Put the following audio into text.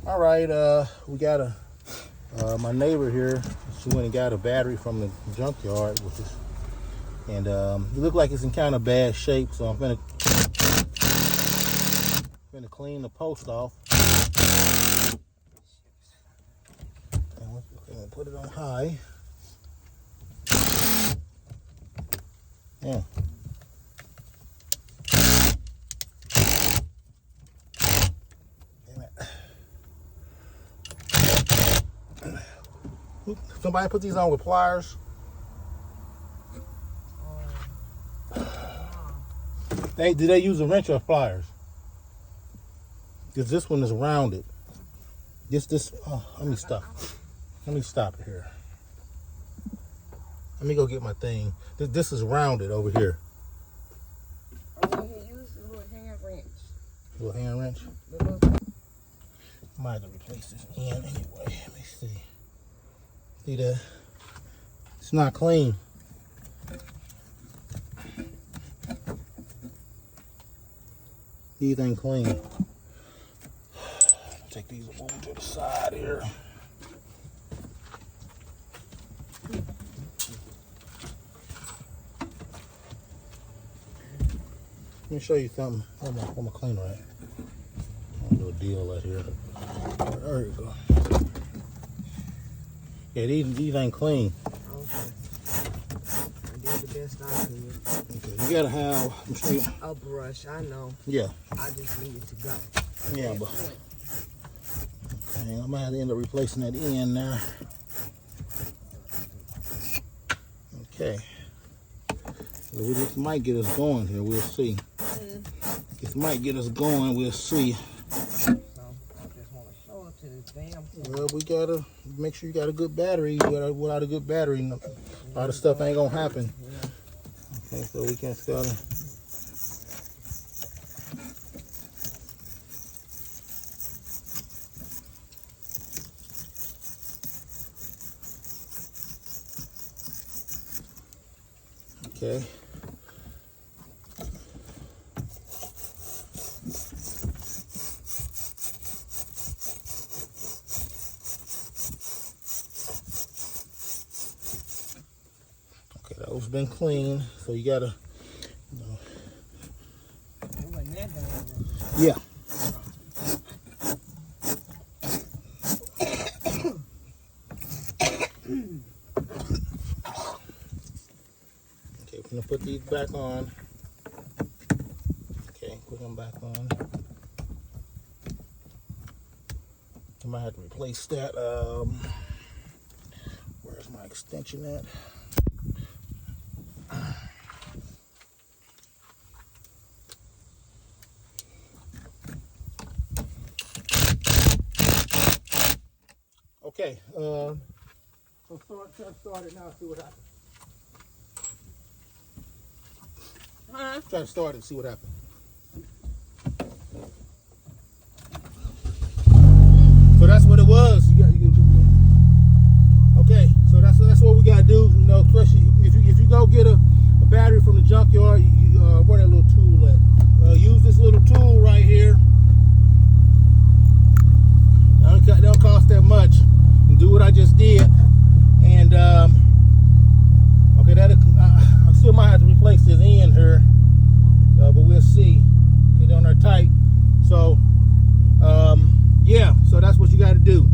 All right, we got my neighbor here. She went and got a battery from the junkyard, and it looked like it's in kind of bad shape. So I'm gonna clean the post off. And we'll put it on high. Yeah. Somebody put these on with pliers. Did they use a wrench or pliers? Because this one is rounded. Let me stop. Let me stop it here. Let me go get my thing. This is rounded over here. Oh, you can use a little hand wrench. A little hand wrench? I might have to replace this end anyway. Let me see. See that? It's not clean. These ain't clean. Take these and move them to the side here. Let me show you something. Where my cleaner at? I'll do a deal right here. There you go. Yeah, these ain't clean. Okay. I did the best I could. Okay, you gotta have a brush, I know. Yeah. I just need it to go. Yeah, but okay, I might have to end up replacing that end now. Okay. So this might get us going here. We'll see. This might get us going. We'll see. Well, we gotta make sure you got a good battery. Without a good battery, a lot of stuff ain't gonna happen. Okay, so we can start. Okay. Those been clean, so you gotta, yeah. Okay, we're gonna put these back on. Okay, put them back on. I might have to replace that. Where's my extension at? Okay, so start it now, see what happens. Try to start it, see what happens. So that's what it was. Okay, so that's what we gotta do. You know, especially if you go get a battery from the junkyard, where that little tool at? Use this little tool right here. It don't cost that much. And do what I just did. And okay, I still might have to replace this end here, but we'll see. Get on there tight. So yeah, so that's what you got to do.